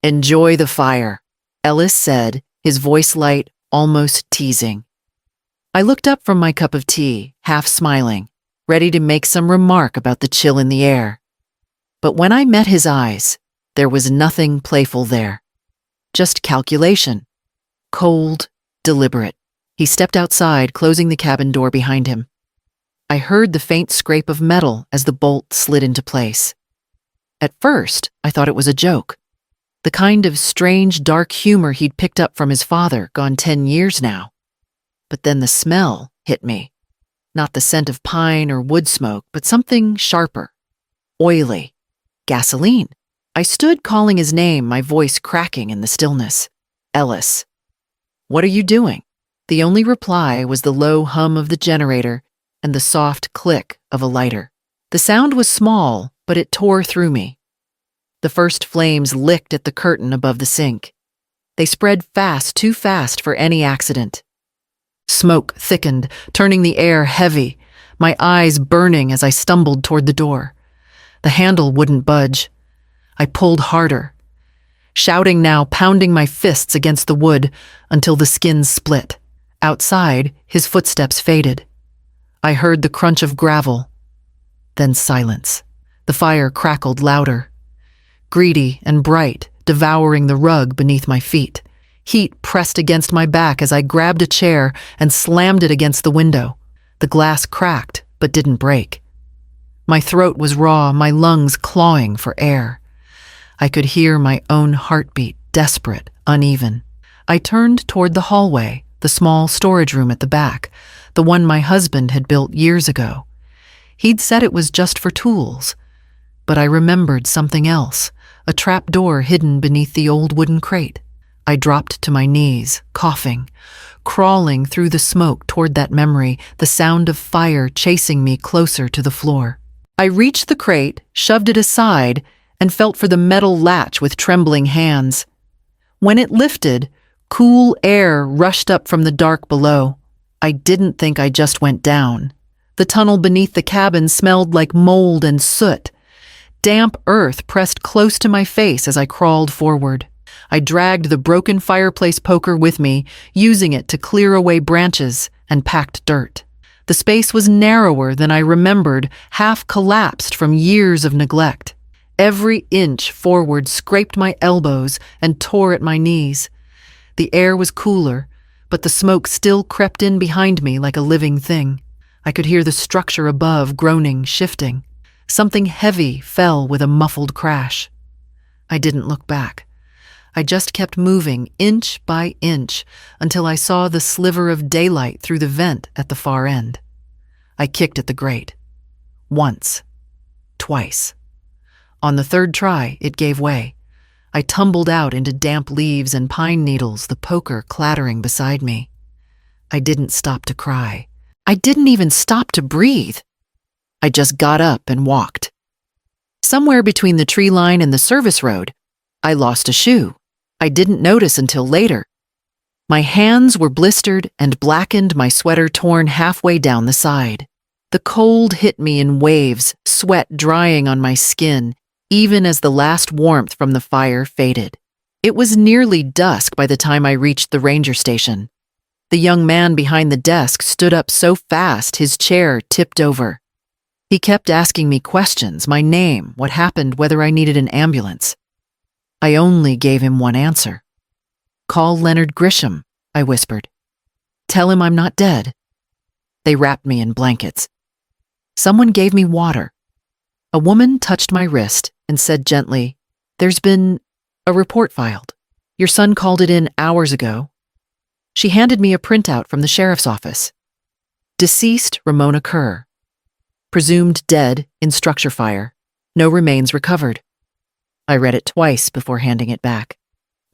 Enjoy the fire, Ellis said, his voice light, almost teasing. I looked up from my cup of tea, half smiling, ready to make some remark about the chill in the air. But when I met his eyes, there was nothing playful there. Just calculation. Cold, deliberate. He stepped outside, closing the cabin door behind him. I heard the faint scrape of metal as the bolt slid into place. At first, I thought it was a joke. The kind of strange, dark humor he'd picked up from his father, gone 10 years now. But then the smell hit me. Not the scent of pine or wood smoke, but something sharper. Oily. Gasoline. I stood calling his name, my voice cracking in the stillness. Ellis. What are you doing? The only reply was the low hum of the generator and the soft click of a lighter. The sound was small, but it tore through me. The first flames licked at the curtain above the sink. They spread fast, too fast for any accident. Smoke thickened, turning the air heavy, my eyes burning as I stumbled toward the door. The handle wouldn't budge. I pulled harder, shouting now, pounding my fists against the wood until the skin split. Outside, his footsteps faded. I heard the crunch of gravel, then silence. The fire crackled louder, greedy and bright, devouring the rug beneath my feet. Heat pressed against my back as I grabbed a chair and slammed it against the window. The glass cracked, but didn't break. My throat was raw, my lungs clawing for air. I could hear my own heartbeat, desperate, uneven. I turned toward the hallway, the small storage room at the back, the one my husband had built years ago. He'd said it was just for tools, but I remembered something else, a trap door hidden beneath the old wooden crate. I dropped to my knees, coughing, crawling through the smoke toward that memory, the sound of fire chasing me closer to the floor. I reached the crate, shoved it aside, and felt for the metal latch with trembling hands. When it lifted, cool air rushed up from the dark below. I didn't think I just went down. The tunnel beneath the cabin smelled like mold and soot. Damp earth pressed close to my face as I crawled forward. I dragged the broken fireplace poker with me, using it to clear away branches and packed dirt. The space was narrower than I remembered, half collapsed from years of neglect. Every inch forward scraped my elbows and tore at my knees. The air was cooler, but the smoke still crept in behind me like a living thing. I could hear the structure above groaning, shifting. Something heavy fell with a muffled crash. I didn't look back. I just kept moving, inch by inch, until I saw the sliver of daylight through the vent at the far end. I kicked at the grate. Once. Twice. On the third try, it gave way. I tumbled out into damp leaves and pine needles, the poker clattering beside me. I didn't stop to cry. I didn't even stop to breathe. I just got up and walked. Somewhere between the tree line and the service road, I lost a shoe. I didn't notice until later. My hands were blistered and blackened, my sweater torn halfway down the side. The cold hit me in waves, sweat drying on my skin, even as the last warmth from the fire faded. It was nearly dusk by the time I reached the ranger station. The young man behind the desk stood up so fast his chair tipped over. He kept asking me questions, my name, what happened, whether I needed an ambulance. I only gave him one answer. Call Leonard Grisham, I whispered. Tell him I'm not dead. They wrapped me in blankets. Someone gave me water. A woman touched my wrist and said gently, "There's been a report filed. Your son called it in hours ago." She handed me a printout from the sheriff's office. Deceased Ramona Kerr. Presumed dead in structure fire. No remains recovered. I read it twice before handing it back.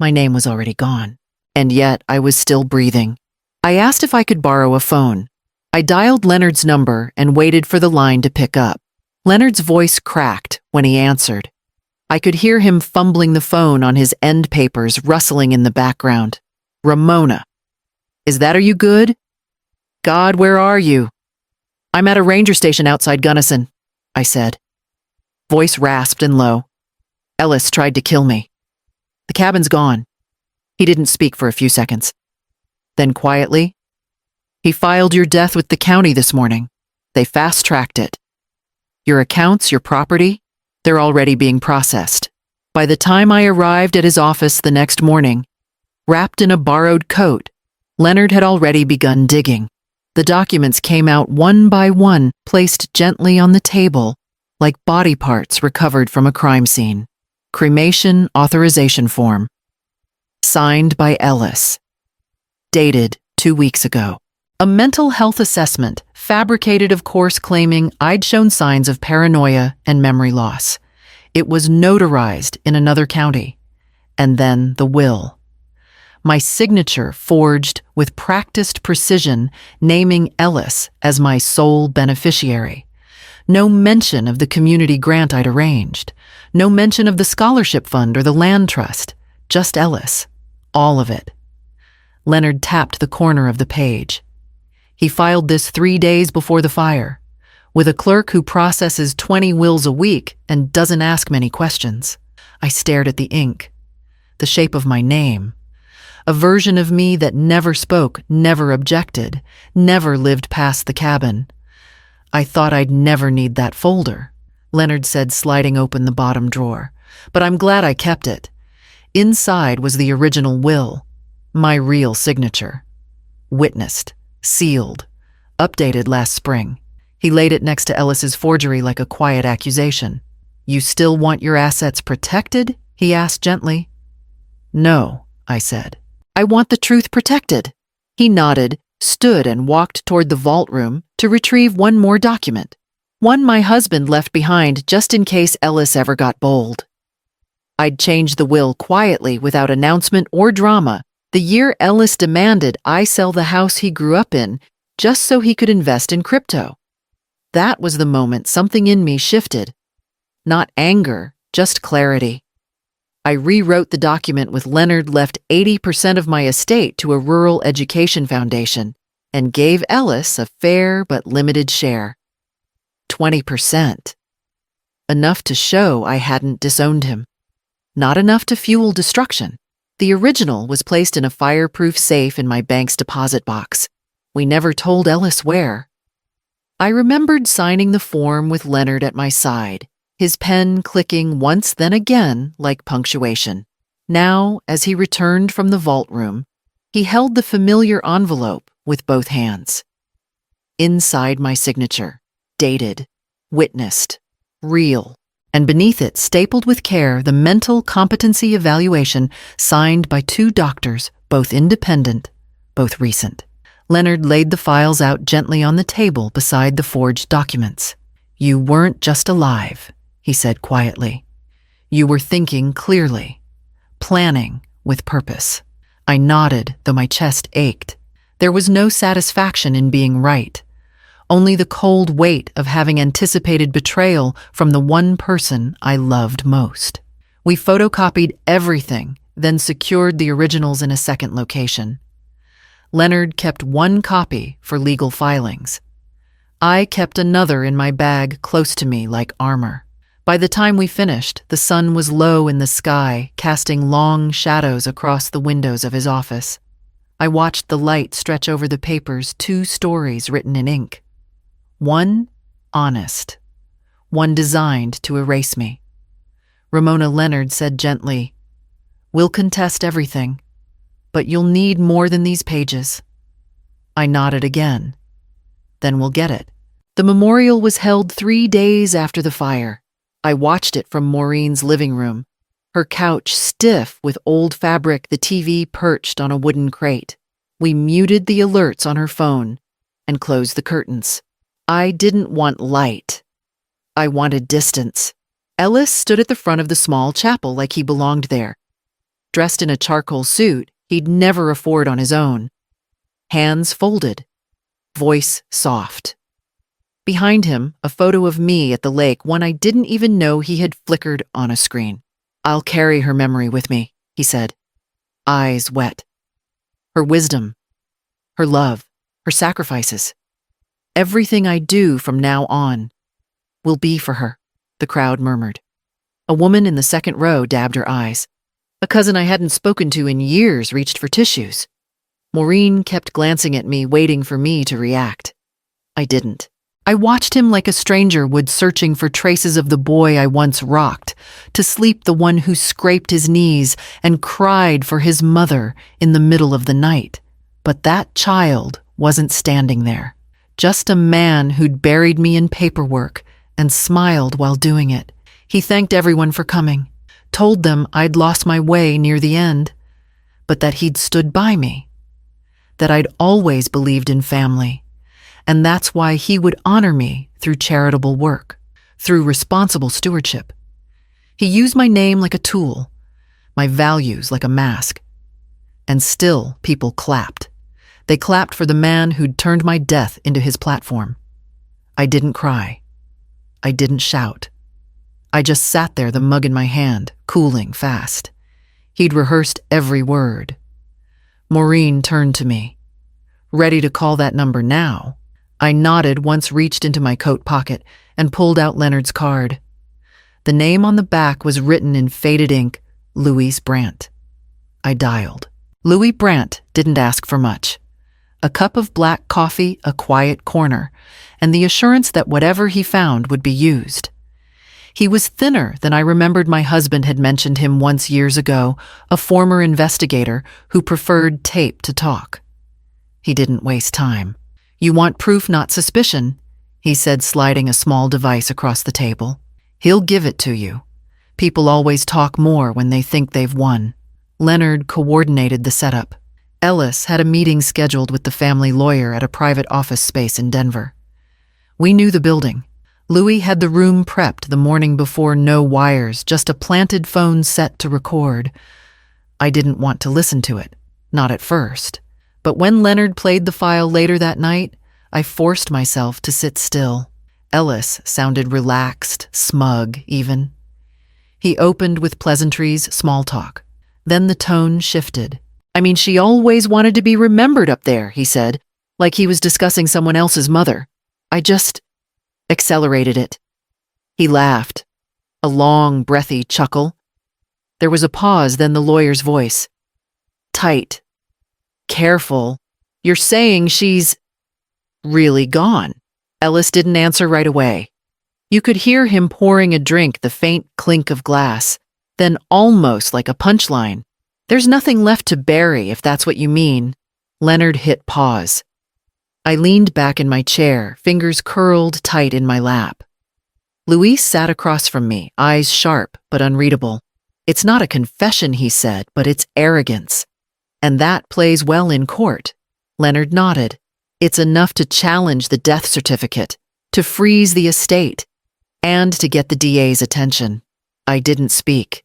My name was already gone, and yet I was still breathing. I asked if I could borrow a phone. I dialed Leonard's number and waited for the line to pick up. Leonard's voice cracked when he answered. I could hear him fumbling the phone on his end papers rustling in the background. Ramona. Is that, are you good? God, where are you? I'm at a ranger station outside Gunnison, I said. Voice rasped and low. Ellis tried to kill me. The cabin's gone. He didn't speak for a few seconds. Then quietly, he filed your death with the county this morning. They fast-tracked it. Your accounts, your property, they're already being processed. By the time I arrived at his office the next morning, wrapped in a borrowed coat, Leonard had already begun digging. The documents came out one by one, placed gently on the table, like body parts recovered from a crime scene. Cremation authorization form. Signed by Ellis. Dated 2 weeks ago. A mental health assessment, fabricated of course, claiming I'd shown signs of paranoia and memory loss. It was notarized in another county. And then the will. My signature forged with practiced precision, naming Ellis as my sole beneficiary. No mention of the community grant I'd arranged. No mention of the scholarship fund or the land trust. Just Ellis. All of it. Leonard tapped the corner of the page. He filed this 3 days before the fire, with a clerk who processes 20 wills a week and doesn't ask many questions. I stared at the ink, the shape of my name, a version of me that never spoke, never objected, never lived past the cabin. I thought I'd never need that folder, Leonard said, sliding open the bottom drawer, but I'm glad I kept it. Inside was the original will, my real signature. Witnessed, sealed, updated last spring. He laid it next to Ellis's forgery like a quiet accusation. You still want your assets protected? He asked gently. No, I said. I want the truth protected. He nodded, stood and walked toward the vault room to retrieve one more document. One my husband left behind just in case Ellis ever got bold. I'd changed the will quietly without announcement or drama the year Ellis demanded I sell the house he grew up in just so he could invest in crypto. That was the moment something in me shifted. Not anger, just clarity. I rewrote the document with Leonard left 80% of my estate to a rural education foundation and gave Ellis a fair but limited share. 20%. Enough to show I hadn't disowned him. Not enough to fuel destruction. The original was placed in a fireproof safe in my bank's deposit box. We never told Ellis where. I remembered signing the form with Leonard at my side, his pen clicking once then again like punctuation. Now, as he returned from the vault room, he held the familiar envelope with both hands. Inside my signature, dated, witnessed, real, and beneath it, stapled with care, the mental competency evaluation signed by 2 doctors, both independent, both recent. Leonard laid the files out gently on the table beside the forged documents. You weren't just alive, he said quietly. You were thinking clearly, planning with purpose. I nodded, though my chest ached. There was no satisfaction in being right, only the cold weight of having anticipated betrayal from the one person I loved most. We photocopied everything, then secured the originals in a second location. Leonard kept 1 copy for legal filings. I kept another in my bag close to me like armor. By the time we finished, the sun was low in the sky, casting long shadows across the windows of his office. I watched the light stretch over the paper's 2 stories written in ink. One, honest. One designed to erase me. Ramona Leonard said gently, We'll contest everything, but you'll need more than these pages. I nodded again. Then we'll get it. The memorial was held 3 days after the fire. I watched it from Maureen's living room, her couch stiff with old fabric, the TV perched on a wooden crate. We muted the alerts on her phone and closed the curtains. I didn't want light. I wanted distance. Ellis stood at the front of the small chapel like he belonged there. Dressed in a charcoal suit he'd never afford on his own. Hands folded. Voice soft. Behind him, a photo of me at the lake, one I didn't even know he had flickered on a screen. I'll carry her memory with me, he said. Eyes wet. Her wisdom. Her love. Her sacrifices. Everything I do from now on will be for her, the crowd murmured. A woman in the second row dabbed her eyes. A cousin I hadn't spoken to in years reached for tissues. Maureen kept glancing at me, waiting for me to react. I didn't. I watched him like a stranger would, searching for traces of the boy I once rocked, to sleep the one who scraped his knees and cried for his mother in the middle of the night. But that child wasn't standing there. Just a man who'd buried me in paperwork and smiled while doing it. He thanked everyone for coming, told them I'd lost my way near the end, but that he'd stood by me, that I'd always believed in family, and that's why he would honor me through charitable work, through responsible stewardship. He used my name like a tool, my values like a mask. And still, people clapped. They clapped for the man who'd turned my death into his platform. I didn't cry. I didn't shout. I just sat there, the mug in my hand, cooling fast. He'd rehearsed every word. Maureen turned to me. Ready to call that number now? I nodded, once reached into my coat pocket and pulled out Leonard's card. The name on the back was written in faded ink, Louis Brandt. I dialed. Louis Brandt didn't ask for much. A cup of black coffee, a quiet corner, and the assurance that whatever he found would be used. He was thinner than I remembered my husband had mentioned him once years ago, a former investigator who preferred tape to talk. He didn't waste time. You want proof, not suspicion, he said, sliding a small device across the table. He'll give it to you. People always talk more when they think they've won. Leonard coordinated the setup. Ellis had a meeting scheduled with the family lawyer at a private office space in Denver. We knew the building. Louis had the room prepped the morning before, no wires, just a planted phone set to record. I didn't want to listen to it, not at first. But when Leonard played the file later that night, I forced myself to sit still. Ellis sounded relaxed, smug even. He opened with pleasantries, small talk. Then the tone shifted. I mean, she always wanted to be remembered up there, he said, like he was discussing someone else's mother. I just accelerated it. He laughed, a long, breathy chuckle. There was a pause, then the lawyer's voice. Tight. Careful. You're saying she's really gone? Ellis didn't answer right away. You could hear him pouring a drink, the faint clink of glass, then almost like a punchline. There's nothing left to bury, if that's what you mean. Leonard hit pause. I leaned back in my chair, fingers curled tight in my lap. Louis sat across from me, eyes sharp but unreadable. It's not a confession, he said, but it's arrogance. And that plays well in court. Leonard nodded. It's enough to challenge the death certificate, to freeze the estate, and to get the DA's attention. I didn't speak.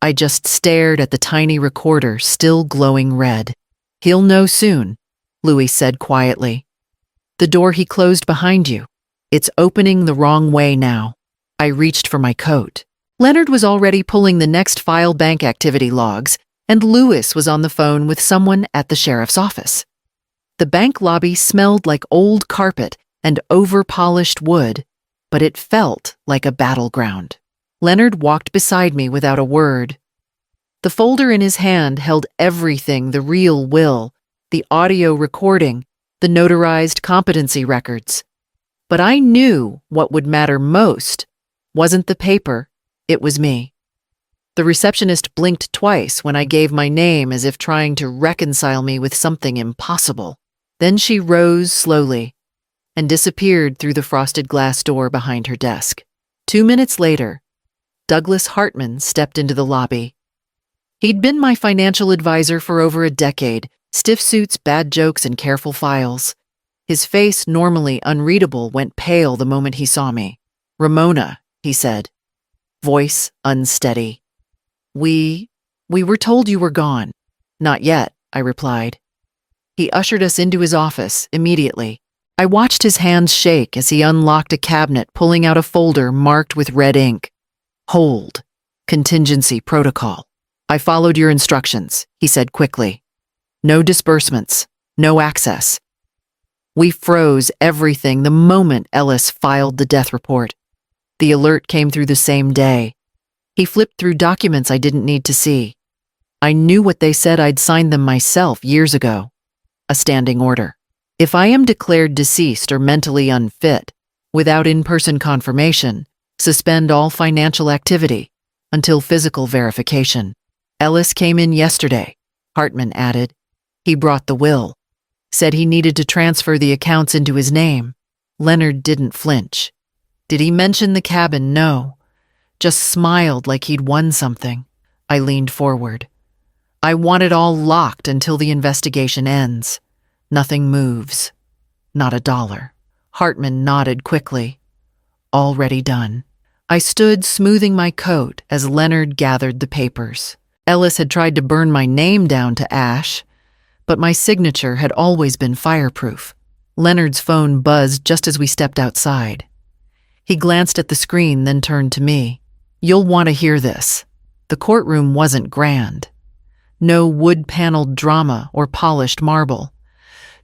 I just stared at the tiny recorder, still glowing red. He'll know soon, Louis said quietly. The door he closed behind you. It's opening the wrong way now. I reached for my coat. Leonard was already pulling the next file, bank activity logs, and Louis was on the phone with someone at the sheriff's office. The bank lobby smelled like old carpet and over-polished wood, but it felt like a battleground. Leonard walked beside me without a word. The folder in his hand held everything: the real will, the audio recording, the notarized competency records. But I knew what would matter most wasn't the paper, it was me. The receptionist blinked twice when I gave my name, as if trying to reconcile me with something impossible. Then she rose slowly and disappeared through the frosted glass door behind her desk. 2 minutes later, Douglas Hartman stepped into the lobby. He'd been my financial advisor for over a decade, stiff suits, bad jokes, and careful files. His face, normally unreadable, went pale the moment he saw me. "Ramona," he said, voice unsteady. We were told you were gone." "Not yet," I replied. He ushered us into his office immediately. I watched his hands shake as he unlocked a cabinet, pulling out a folder marked with red ink. "Hold. Contingency protocol." "I followed your instructions," he said quickly. "No disbursements, no access." We froze everything the moment Ellis filed the death report. The alert came through the same day. He flipped through documents I didn't need to see. I knew what they said. I'd signed them myself years ago. A standing order. If I am declared deceased or mentally unfit, without in-person confirmation, suspend all financial activity until physical verification. Ellis came in yesterday, Hartman added. He brought the will. Said he needed to transfer the accounts into his name. Leonard didn't flinch. Did he mention the cabin? No. Just smiled like he'd won something. I leaned forward. I want it all locked until the investigation ends. Nothing moves. Not a dollar. Hartman nodded quickly. Already done. I stood smoothing my coat as Leonard gathered the papers. Ellis had tried to burn my name down to ash, but my signature had always been fireproof. Leonard's phone buzzed just as we stepped outside. He glanced at the screen, then turned to me. You'll want to hear this. The courtroom wasn't grand. No wood-paneled drama or polished marble.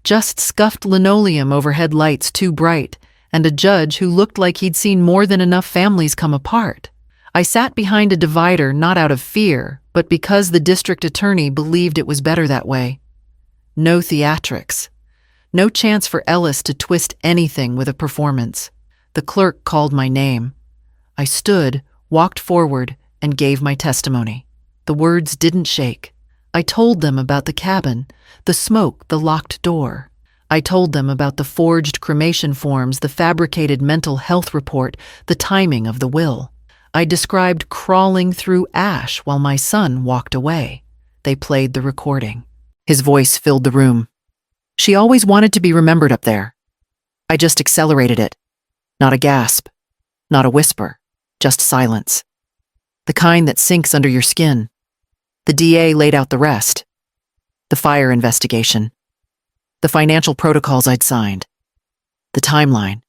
Just scuffed linoleum overhead lights too bright, and a judge who looked like he'd seen more than enough families come apart. I sat behind a divider not out of fear, but because the district attorney believed it was better that way. No theatrics. No chance for Ellis to twist anything with a performance. The clerk called my name. I stood, walked forward, and gave my testimony. The words didn't shake. I told them about the cabin, the smoke, the locked door. I told them about the forged cremation forms, the fabricated mental health report, the timing of the will. I described crawling through ash while my son walked away. They played the recording. His voice filled the room. She always wanted to be remembered up there. I just accelerated it. Not a gasp, not a whisper, just silence. The kind that sinks under your skin. The DA laid out the rest. The fire investigation. The financial protocols I'd signed. The timeline.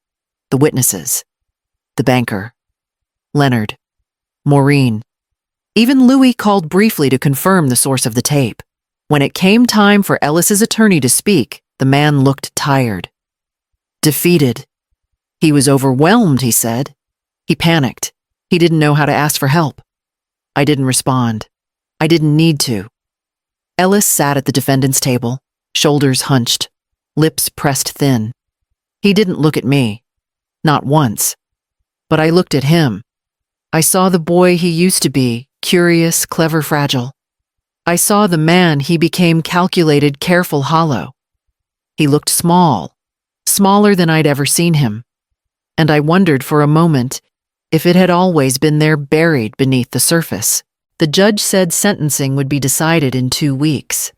The witnesses. The banker. Leonard. Maureen. Even Louis called briefly to confirm the source of the tape. When it came time for Ellis's attorney to speak, the man looked tired. Defeated. He was overwhelmed, he said. He panicked. He didn't know how to ask for help. I didn't respond. I didn't need to. Ellis sat at the defendant's table, shoulders hunched, lips pressed thin. He didn't look at me. Not once. But I looked at him. I saw the boy he used to be, curious, clever, fragile. I saw the man he became, calculated, careful, hollow. He looked small, smaller than I'd ever seen him. And I wondered for a moment if it had always been there, buried beneath the surface. The judge said sentencing would be decided in 2 weeks.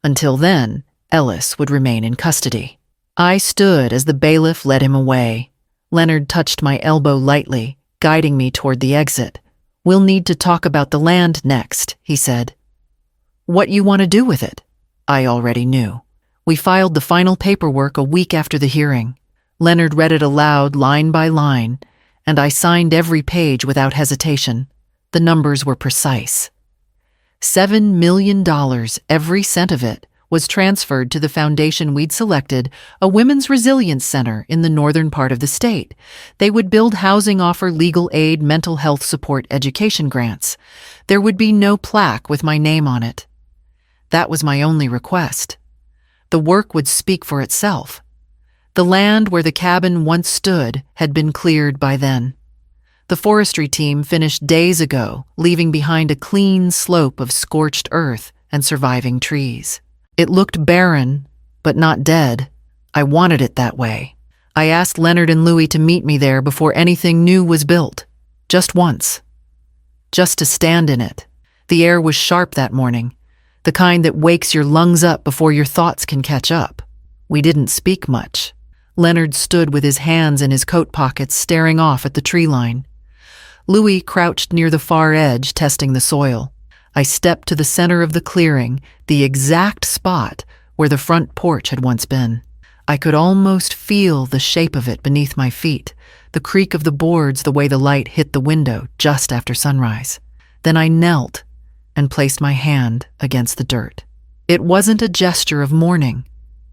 Until then, Ellis would remain in custody. I stood as the bailiff led him away. Leonard touched my elbow lightly, guiding me toward the exit. We'll need to talk about the land next, he said. What you want to do with it? I already knew. We filed the final paperwork a week after the hearing. Leonard read it aloud, line by line, and I signed every page without hesitation. The numbers were precise. $7 million, every cent of it, was transferred to the foundation we'd selected, a women's resilience center in the northern part of the state. They would build housing, offer legal aid, mental health support, education grants. There would be no plaque with my name on it. That was my only request. The work would speak for itself. The land where the cabin once stood had been cleared by then. The forestry team finished days ago, leaving behind a clean slope of scorched earth and surviving trees. It looked barren, but not dead. I wanted it that way. I asked Leonard and Louis to meet me there before anything new was built. Just once. Just to stand in it. The air was sharp that morning, the kind that wakes your lungs up before your thoughts can catch up. We didn't speak much. Leonard stood with his hands in his coat pockets, staring off at the tree line. Louis crouched near the far edge, testing the soil. I stepped to the center of the clearing, the exact spot where the front porch had once been. I could almost feel the shape of it beneath my feet, the creak of the boards, the way the light hit the window just after sunrise. Then I knelt and placed my hand against the dirt. It wasn't a gesture of mourning.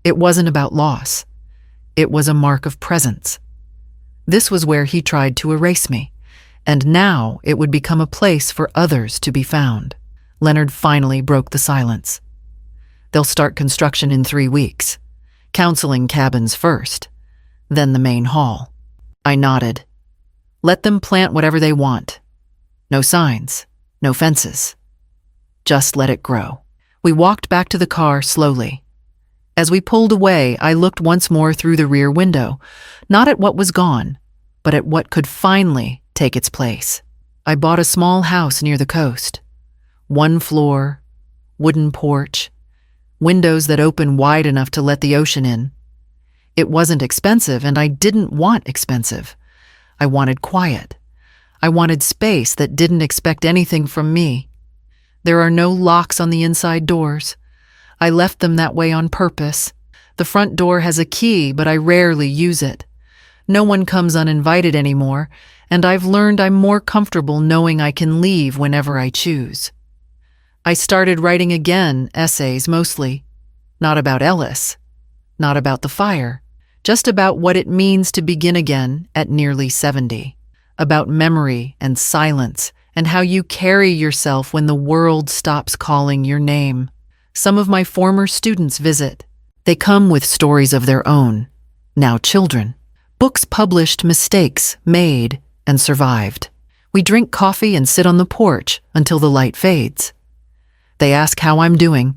It wasn't about loss. It was a mark of presence. This was where he tried to erase me, and now it would become a place for others to be found. Leonard finally broke the silence. They'll start construction in 3 weeks. Counseling cabins first, then the main hall. I nodded. Let them plant whatever they want. No signs, no fences. Just let it grow. We walked back to the car slowly. As we pulled away, I looked once more through the rear window, not at what was gone, but at what could finally take its place. I bought a small house near the coast. 1 floor, wooden porch, windows that open wide enough to let the ocean in. It wasn't expensive, and I didn't want expensive. I wanted quiet. I wanted space that didn't expect anything from me. There are no locks on the inside doors. I left them that way on purpose. The front door has a key, but I rarely use it. No one comes uninvited anymore, and I've learned I'm more comfortable knowing I can leave whenever I choose. I started writing again, essays mostly. Not about Ellis, not about the fire, just about what it means to begin again at nearly 70. About memory and silence and how you carry yourself when the world stops calling your name. Some of my former students visit. They come with stories of their own, now children. Books published, mistakes made and survived. We drink coffee and sit on the porch until the light fades. They ask how I'm doing,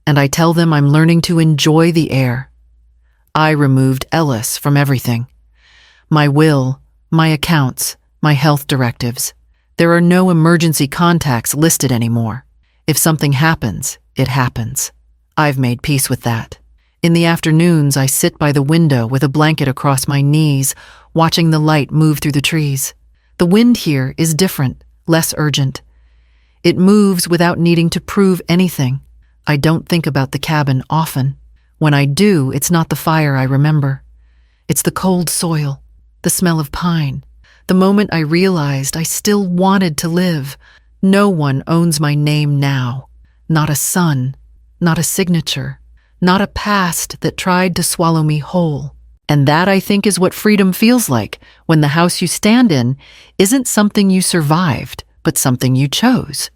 and I tell them I'm learning to enjoy the air. I removed Ellis from everything. My will, my accounts, my health directives. There are no emergency contacts listed anymore. If something happens, it happens. I've made peace with that. In the afternoons, I sit by the window with a blanket across my knees, watching the light move through the trees. The wind here is different, less urgent. It moves without needing to prove anything. I don't think about the cabin often. When I do, it's not the fire I remember. It's the cold soil, the smell of pine, the moment I realized I still wanted to live. No one owns my name now. Not a son, not a signature, not a past that tried to swallow me whole. And that, I think, is what freedom feels like, when the house you stand in isn't something you survived, but something you chose.